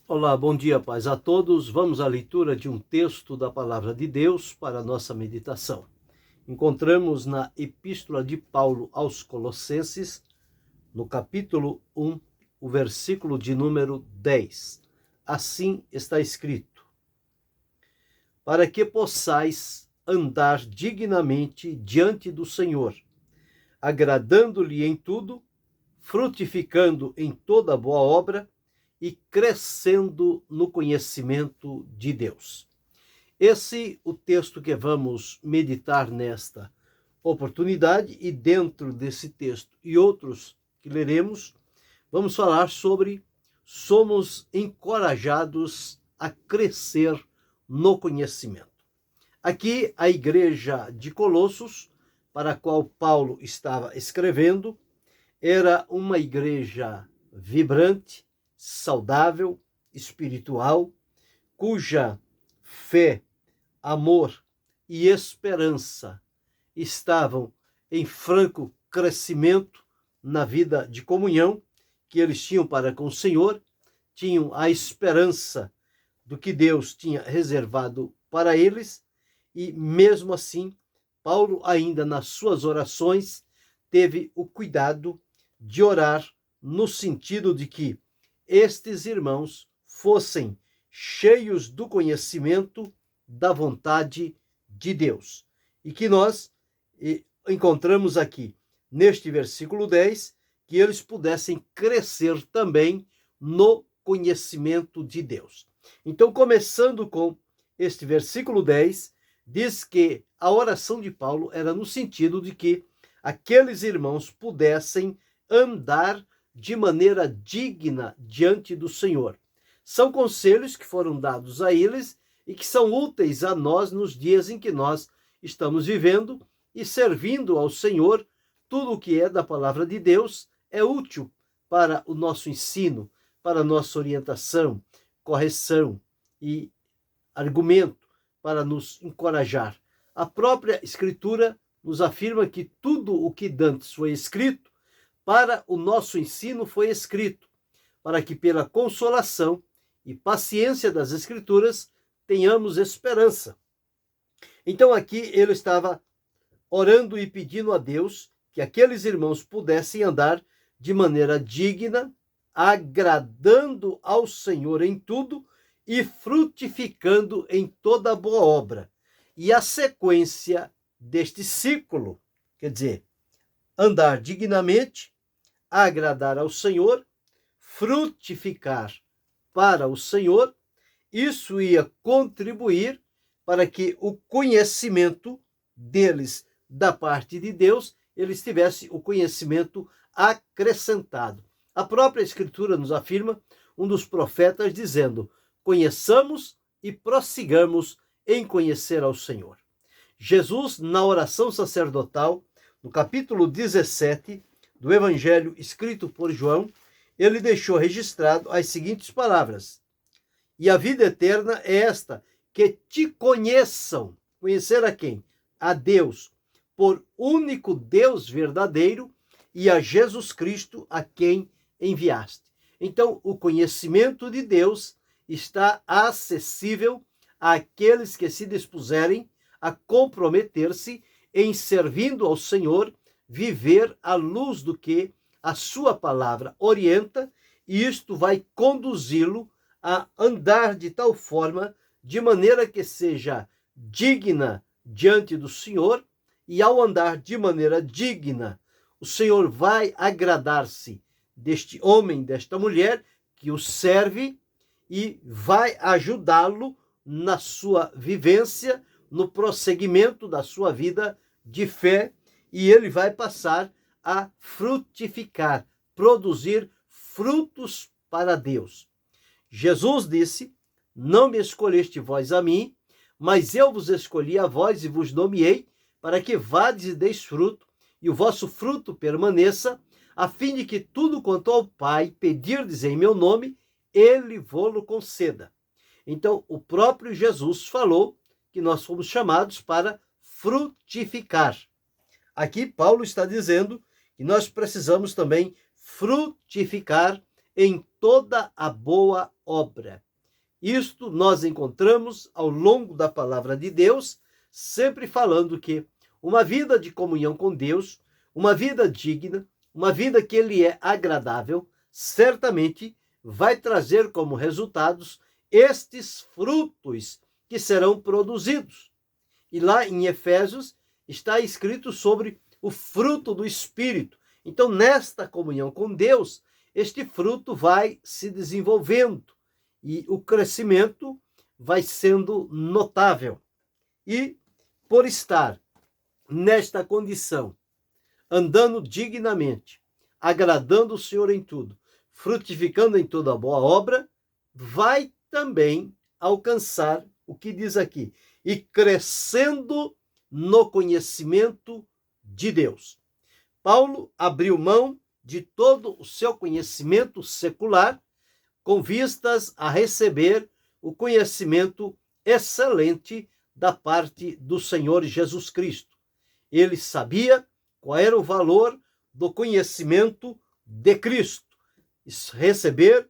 Olá, bom dia, paz a todos. Vamos à leitura de um texto da Palavra de Deus para a nossa meditação. Encontramos na Epístola de Paulo aos Colossenses, no capítulo 1, o versículo de número 10. Assim está escrito: para que possais andar dignamente diante do Senhor, agradando-lhe em tudo, frutificando em toda boa obra e crescendo no conhecimento de Deus. Esse é o texto que vamos meditar nesta oportunidade, e dentro desse texto e outros que leremos, vamos falar sobre somos encorajados a crescer no conhecimento. Aqui a igreja de Colossos, para a qual Paulo estava escrevendo, era uma igreja vibrante, saudável, espiritual, cuja fé, amor e esperança estavam em franco crescimento na vida de comunhão que eles tinham para com o Senhor, tinham a esperança do que Deus tinha reservado para eles, e mesmo assim, Paulo, ainda nas suas orações, teve o cuidado de orar no sentido de que estes irmãos fossem cheios do conhecimento da vontade de Deus. E que nós encontramos aqui, neste versículo 10, que eles pudessem crescer também no conhecimento de Deus. Então, começando com este versículo 10, diz que a oração de Paulo era no sentido de que aqueles irmãos pudessem andar de maneira digna diante do Senhor. São conselhos que foram dados a eles e que são úteis a nós nos dias em que nós estamos vivendo e servindo ao Senhor. Tudo o que é da palavra de Deus é útil para o nosso ensino, para a nossa orientação, correção e argumento, para nos encorajar. A própria Escritura nos afirma que tudo o que dantes foi escrito para o nosso ensino foi escrito, para que pela consolação e paciência das Escrituras tenhamos esperança. Então aqui ele estava orando e pedindo a Deus que aqueles irmãos pudessem andar de maneira digna, agradando ao Senhor em tudo e frutificando em toda boa obra. E a sequência deste ciclo, quer dizer, andar dignamente, agradar ao Senhor, frutificar para o Senhor, isso ia contribuir para que o conhecimento deles da parte de Deus, eles tivessem o conhecimento acrescentado. A própria Escritura nos afirma, um dos profetas dizendo: conheçamos e prossigamos em conhecer ao Senhor. Jesus, na oração sacerdotal, no capítulo 17 do Evangelho escrito por João, ele deixou registrado as seguintes palavras: e a vida eterna é esta, que te conheçam. Conhecer a quem? A Deus, por único Deus verdadeiro, e a Jesus Cristo, a quem enviaste. Então, o conhecimento de Deus está acessível àqueles que se dispuserem a comprometer-se em servindo ao Senhor, viver à luz do que a sua palavra orienta, e isto vai conduzi-lo a andar de tal forma, de maneira que seja digna diante do Senhor, e ao andar de maneira digna, o Senhor vai agradar-se deste homem, desta mulher, que o serve, e vai ajudá-lo na sua vivência, no prosseguimento da sua vida de fé, e ele vai passar a frutificar, produzir frutos para Deus. Jesus disse: não me escolheste vós a mim, mas eu vos escolhi a vós e vos nomeei, para que vades e deis fruto, e o vosso fruto permaneça, a fim de que tudo quanto ao Pai pedirdes em meu nome, ele vô-lo conceda. Então, o próprio Jesus falou que nós fomos chamados para frutificar. Aqui Paulo está dizendo que nós precisamos também frutificar em toda a boa obra. Isto nós encontramos ao longo da palavra de Deus, sempre falando que uma vida de comunhão com Deus, uma vida digna, uma vida que lhe é agradável, certamente vai trazer como resultados estes frutos que serão produzidos. E lá em Efésios está escrito sobre o fruto do Espírito. Então, nesta comunhão com Deus, este fruto vai se desenvolvendo e o crescimento vai sendo notável. E por estar nesta condição, andando dignamente, agradando o Senhor em tudo, frutificando em toda boa obra, vai também alcançar o que diz aqui, e crescendo no conhecimento de Deus. Paulo abriu mão de todo o seu conhecimento secular com vistas a receber o conhecimento excelente da parte do Senhor Jesus Cristo. Ele sabia qual era o valor do conhecimento de Cristo, receber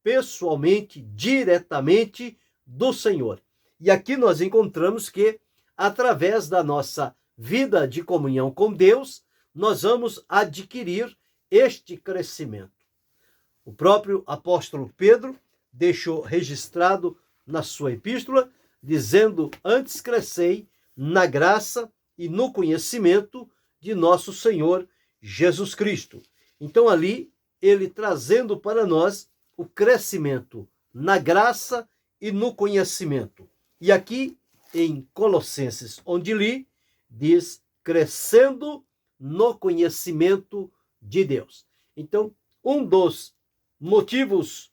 pessoalmente, diretamente do Senhor. E aqui nós encontramos que, através da nossa vida de comunhão com Deus, nós vamos adquirir este crescimento. O próprio apóstolo Pedro deixou registrado na sua epístola, dizendo: antes crescei na graça e no conhecimento de nosso Senhor Jesus Cristo. Então ali, ele trazendo para nós o crescimento na graça e no conhecimento. E aqui em Colossenses, onde li, diz: crescendo no conhecimento de Deus. Então, um dos motivos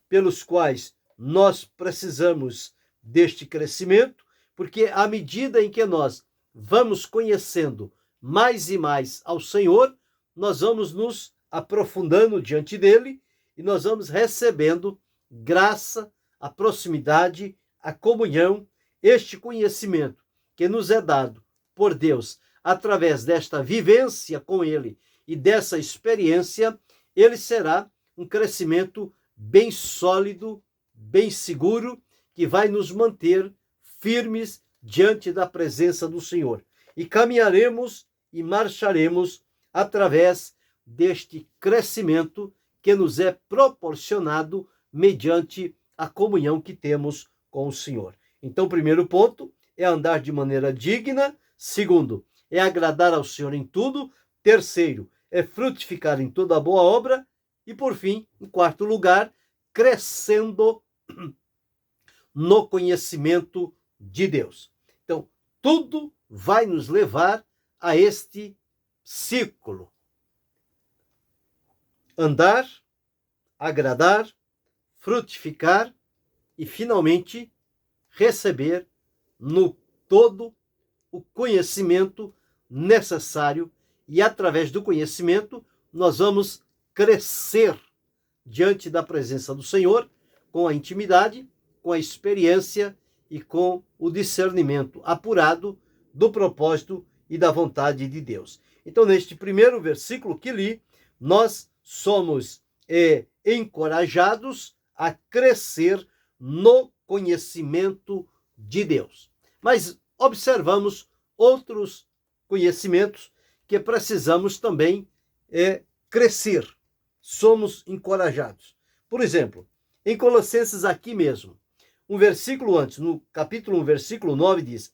pelos quais nós precisamos deste crescimento, porque à medida em que nós vamos conhecendo mais e mais ao Senhor, nós vamos nos aprofundando diante dele e nós vamos recebendo graça, a proximidade, a comunhão, este conhecimento que nos é dado por Deus através desta vivência com ele e dessa experiência. Ele será um crescimento bem sólido, bem seguro, que vai nos manter firmes diante da presença do Senhor. E caminharemos e marcharemos através deste crescimento que nos é proporcionado mediante a comunhão que temos com o Senhor. Então, o primeiro ponto é andar de maneira digna. Segundo, é agradar ao Senhor em tudo. Terceiro, é frutificar em toda boa obra. E, por fim, em quarto lugar, crescendo no conhecimento de Deus. Então, tudo vai nos levar a este ciclo. Andar, agradar, frutificar e, finalmente, receber no todo o conhecimento necessário. E, através do conhecimento, nós vamos crescer diante da presença do Senhor com a intimidade, com a experiência e com o discernimento apurado do propósito e da vontade de Deus. Então, neste primeiro versículo que li, nós somos encorajados a crescer no conhecimento de Deus. Mas observamos outros conhecimentos que precisamos também crescer. Somos encorajados. Por exemplo, em Colossenses aqui mesmo, um versículo antes, no capítulo 1, versículo 9, diz: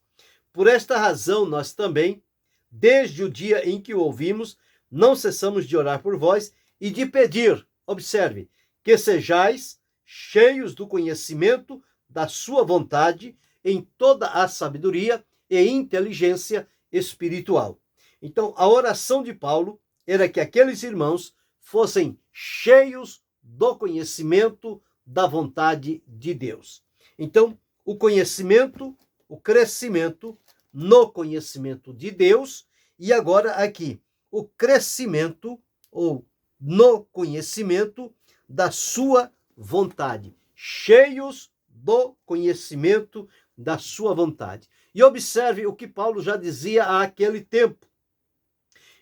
por esta razão nós também, desde o dia em que o ouvimos, não cessamos de orar por vós e de pedir, observe, que sejais cheios do conhecimento da sua vontade em toda a sabedoria e inteligência espiritual. Então, a oração de Paulo era que aqueles irmãos fossem cheios do conhecimento da vontade de Deus. Então, o conhecimento, o crescimento no conhecimento de Deus, e agora aqui, o crescimento ou no conhecimento da sua vontade, cheios do conhecimento da sua vontade. E observe o que Paulo já dizia àquele tempo: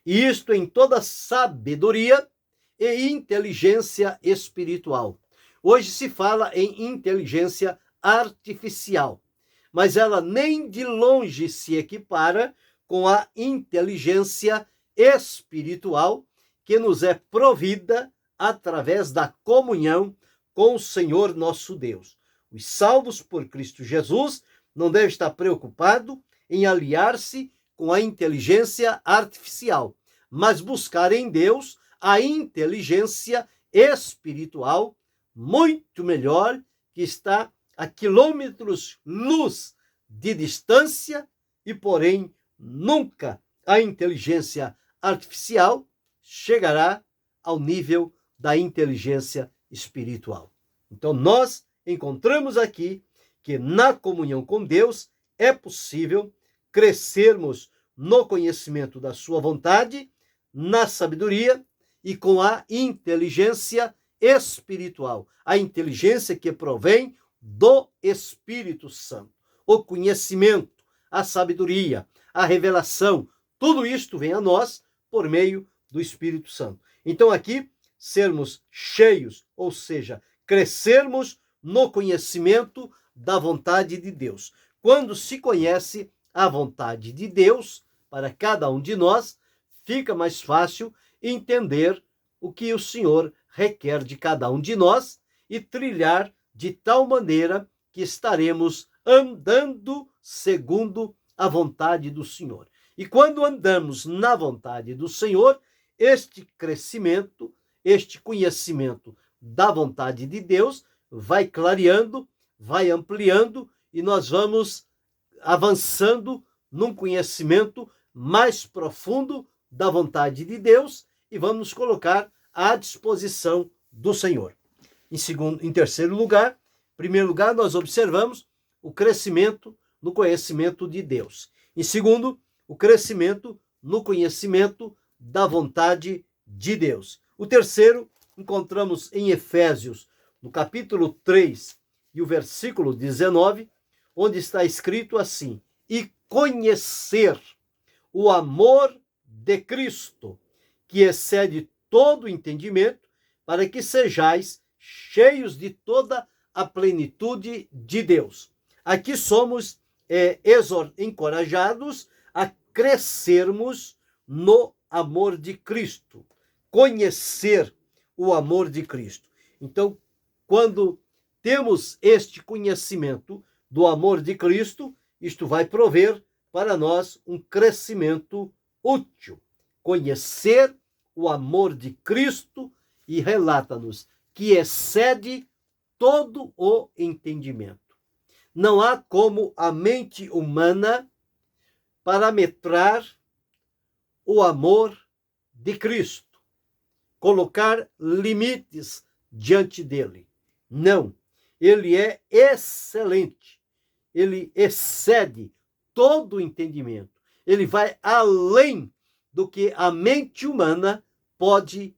e isto em toda sabedoria e inteligência espiritual. Hoje se fala em inteligência artificial, mas ela nem de longe se equipara com a inteligência espiritual que nos é provida através da comunhão com o Senhor nosso Deus. Os salvos por Cristo Jesus não devem estar preocupados em aliar-se com a inteligência artificial, mas buscar em Deus a inteligência espiritual muito melhor, que está a quilômetros-luz de distância, e porém nunca a inteligência artificial chegará ao nível da inteligência espiritual. Então nós encontramos aqui que na comunhão com Deus é possível crescermos no conhecimento da sua vontade, na sabedoria e com a inteligência espiritual, a inteligência que provém do Espírito Santo. O conhecimento, a sabedoria, a revelação, tudo isto vem a nós por meio do Espírito Santo. Então aqui, sermos cheios, ou seja, crescermos no conhecimento da vontade de Deus. Quando se conhece a vontade de Deus para cada um de nós, fica mais fácil entender o que o Senhor requer de cada um de nós e trilhar de tal maneira que estaremos andando segundo a vontade do Senhor. E quando andamos na vontade do Senhor, este crescimento, este conhecimento da vontade de Deus vai clareando, vai ampliando e nós vamos avançando num conhecimento mais profundo da vontade de Deus e vamos nos colocar à disposição do Senhor. Em terceiro lugar, em primeiro lugar, nós observamos o crescimento no conhecimento de Deus. Em segundo, o crescimento no conhecimento da vontade de Deus. O terceiro, encontramos em Efésios, no capítulo 3 e o versículo 19, onde está escrito assim: e conhecer o amor de Cristo, que excede todo entendimento, para que sejais cheios de toda a plenitude de Deus. Aqui somos encorajados a crescermos no amor de Cristo, conhecer o amor de Cristo. Então, quando temos este conhecimento do amor de Cristo, isto vai prover para nós um crescimento útil. Conhecer o amor de Cristo e relata-nos que excede todo o entendimento. Não há como a mente humana parametrar o amor de Cristo, colocar limites diante dele. Não, ele é excelente, ele excede todo o entendimento, ele vai além do que a mente humana pode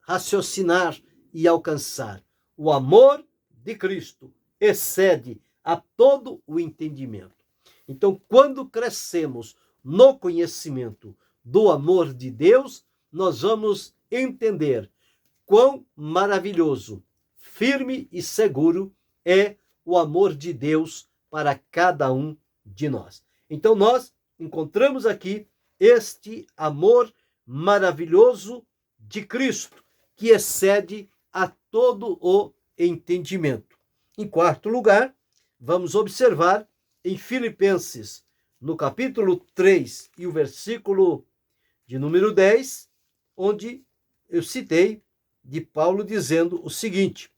raciocinar e alcançar. O amor de Cristo excede a todo o entendimento. Então, quando crescemos no conhecimento do amor de Deus, nós vamos entender quão maravilhoso, firme e seguro é o amor de Deus para cada um de nós. Então, nós encontramos aqui este amor maravilhoso de Cristo, que excede a todo o entendimento. Em quarto lugar, vamos observar em Filipenses, no capítulo 3 e o versículo de número 10, onde eu citei de Paulo dizendo o seguinte.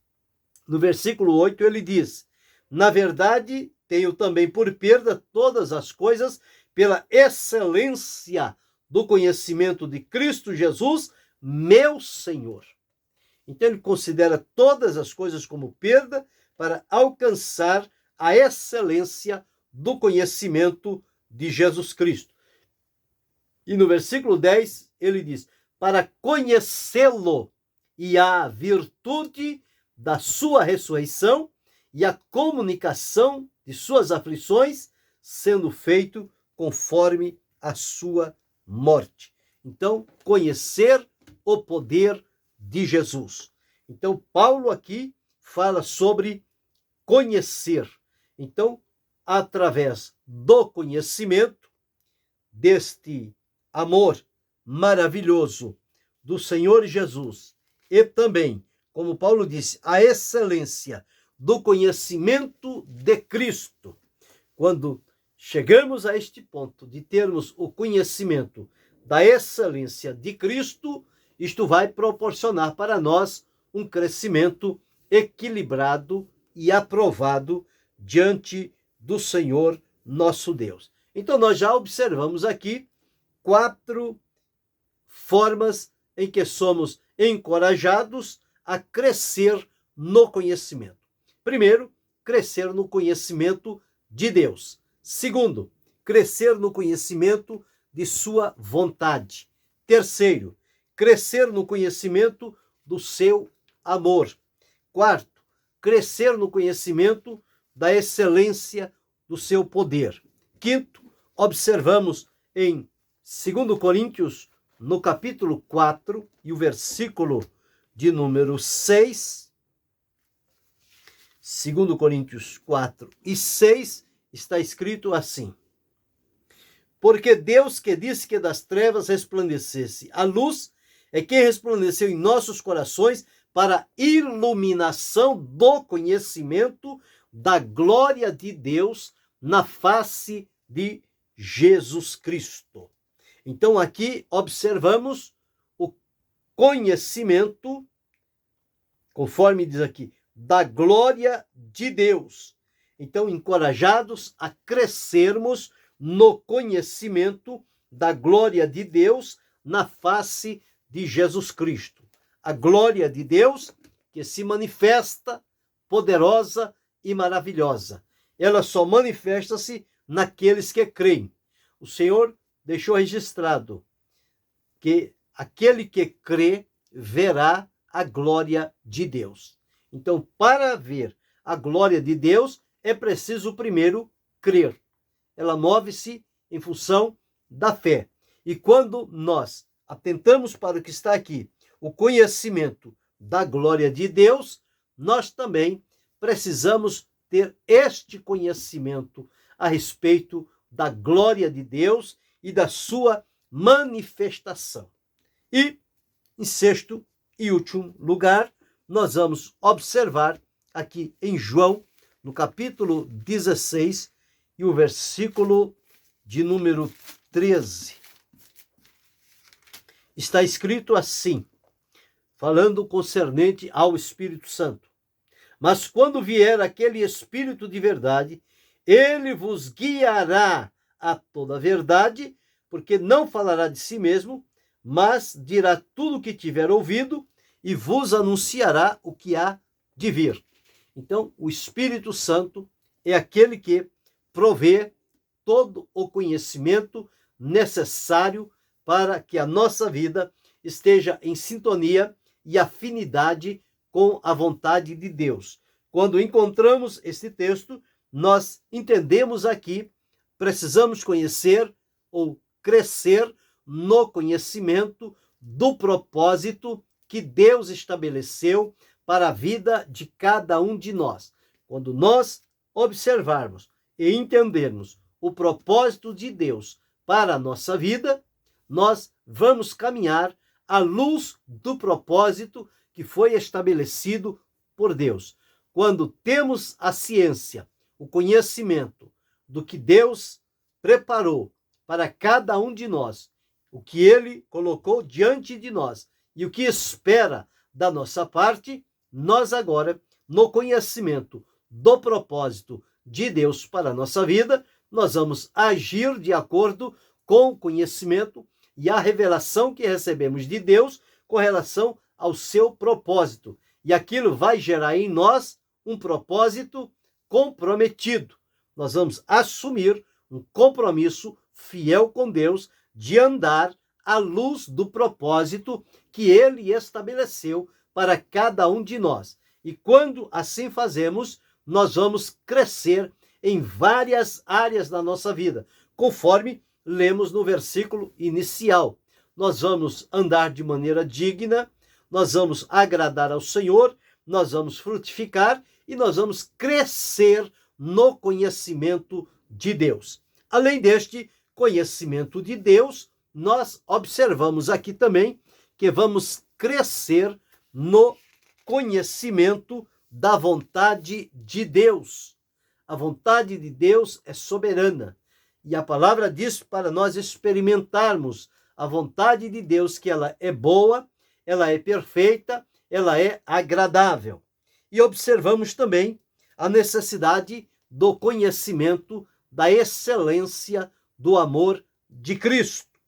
No versículo 8 ele diz: na verdade, tenho também por perda todas as coisas pela excelência do conhecimento de Cristo Jesus, meu Senhor. Então ele considera todas as coisas como perda para alcançar a excelência do conhecimento de Jesus Cristo. E no versículo 10 ele diz: para conhecê-lo e a virtude da sua ressurreição e a comunicação de suas aflições, sendo feito conforme a sua morte. Então, conhecer o poder de Jesus. Então, Paulo aqui fala sobre conhecer. Então, através do conhecimento deste amor maravilhoso do Senhor Jesus e também, como Paulo disse, a excelência do conhecimento de Cristo. Quando chegamos a este ponto de termos o conhecimento da excelência de Cristo, isto vai proporcionar para nós um crescimento equilibrado e aprovado diante do Senhor nosso Deus. Então, nós já observamos aqui 4 formas em que somos encorajados a crescer no conhecimento. Primeiro, crescer no conhecimento de Deus. Segundo, crescer no conhecimento de sua vontade. Terceiro, crescer no conhecimento do seu amor. Quarto, crescer no conhecimento da excelência do seu poder. Quinto, observamos em 2 Coríntios, no capítulo 4, e o versículo de número 6, 2 Coríntios 4 e 6, está escrito assim: porque Deus, que disse que das trevas resplandecesse a luz, é quem resplandeceu em nossos corações para a iluminação do conhecimento da glória de Deus na face de Jesus Cristo. Então, aqui observamos o conhecimento, conforme diz aqui, da glória de Deus. Então, encorajados a crescermos no conhecimento da glória de Deus na face de Jesus Cristo. A glória de Deus que se manifesta poderosa e maravilhosa. Ela só manifesta-se naqueles que creem. O Senhor deixou registrado que aquele que crê verá a glória de Deus. Então, para ver a glória de Deus, é preciso primeiro crer. Ela move-se em função da fé. E quando nós atentamos para o que está aqui, o conhecimento da glória de Deus, nós também precisamos ter este conhecimento a respeito da glória de Deus e da sua manifestação. E, em sexto e último lugar, nós vamos observar aqui em João, no capítulo 16, e o versículo de número 13. Está escrito assim, falando concernente ao Espírito Santo: mas quando vier aquele Espírito de verdade, ele vos guiará a toda a verdade, porque não falará de si mesmo, mas dirá tudo o que tiver ouvido e vos anunciará o que há de vir. Então, o Espírito Santo é aquele que provê todo o conhecimento necessário para que a nossa vida esteja em sintonia e afinidade com a vontade de Deus. Quando encontramos este texto, nós entendemos aqui, precisamos conhecer ou crescer no conhecimento do propósito que Deus estabeleceu para a vida de cada um de nós. Quando nós observarmos e entendermos o propósito de Deus para a nossa vida, nós vamos caminhar à luz do propósito que foi estabelecido por Deus. Quando temos a ciência, o conhecimento do que Deus preparou para cada um de nós, o que Ele colocou diante de nós e o que espera da nossa parte, nós agora, no conhecimento do propósito de Deus para a nossa vida, nós vamos agir de acordo com o conhecimento e a revelação que recebemos de Deus com relação ao seu propósito. E aquilo vai gerar em nós um propósito comprometido. Nós vamos assumir um compromisso fiel com Deus de andar à luz do propósito que Ele estabeleceu para cada um de nós. E quando assim fazemos, nós vamos crescer em várias áreas da nossa vida, conforme lemos no versículo inicial. Nós vamos andar de maneira digna, nós vamos agradar ao Senhor, nós vamos frutificar e nós vamos crescer no conhecimento de Deus. Além deste conhecimento de Deus, nós observamos aqui também que vamos crescer no conhecimento da vontade de Deus. A vontade de Deus é soberana. E a palavra diz para nós experimentarmos a vontade de Deus, que ela é boa, ela é perfeita, ela é agradável. E observamos também a necessidade do conhecimento da excelência do amor de Cristo.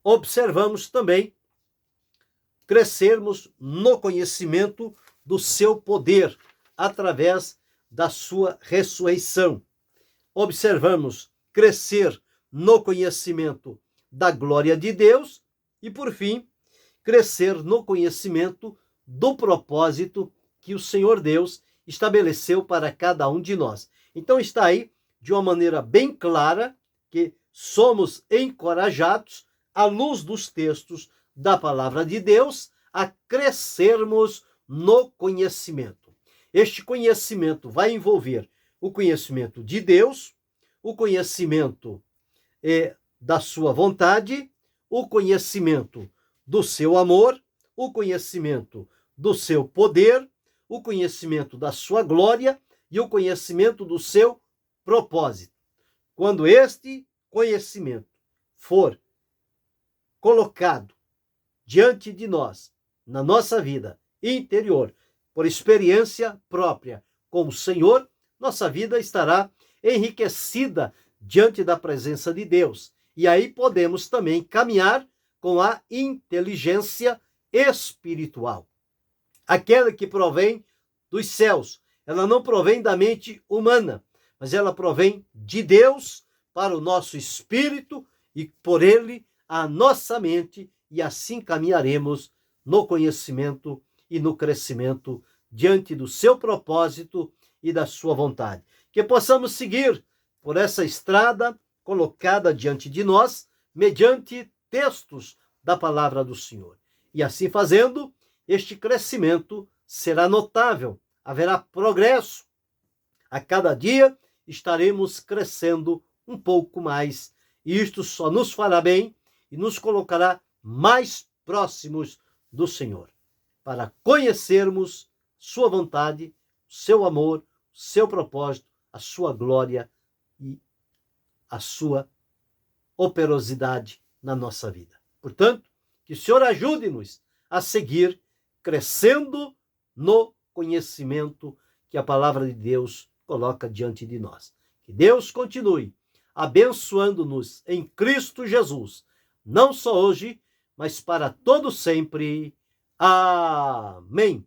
Observamos também crescermos no conhecimento do seu poder através da sua ressurreição. Observamos crescer no conhecimento da glória de Deus e, por fim, crescer no conhecimento do propósito que o Senhor Deus estabeleceu para cada um de nós. Então está aí de uma maneira bem clara que somos encorajados, à luz dos textos da palavra de Deus, a crescermos no conhecimento. Este conhecimento vai envolver o conhecimento de Deus, o conhecimento da sua vontade, o conhecimento do seu amor, o conhecimento do seu poder, o conhecimento da sua glória e o conhecimento do seu propósito. Quando este conhecimento for colocado diante de nós, na nossa vida interior, por experiência própria com o Senhor, nossa vida estará enriquecida diante da presença de Deus. E aí podemos também caminhar com a inteligência espiritual. Aquela que provém dos céus. Ela não provém da mente humana, mas ela provém de Deus para o nosso espírito e por ele a nossa mente, e assim caminharemos no conhecimento e no crescimento diante do seu propósito e da sua vontade. Que possamos seguir por essa estrada colocada diante de nós, mediante textos da palavra do Senhor. E assim fazendo, este crescimento será notável, haverá progresso. A cada dia estaremos crescendo um pouco mais, e isto só nos fará bem e nos colocará mais próximos do Senhor, para conhecermos sua vontade, seu amor, seu propósito, a sua glória e a sua operosidade na nossa vida. Portanto, que o Senhor ajude-nos a seguir crescendo no conhecimento que a palavra de Deus coloca diante de nós. Que Deus continue abençoando-nos em Cristo Jesus, não só hoje, mas para todo sempre. Amém.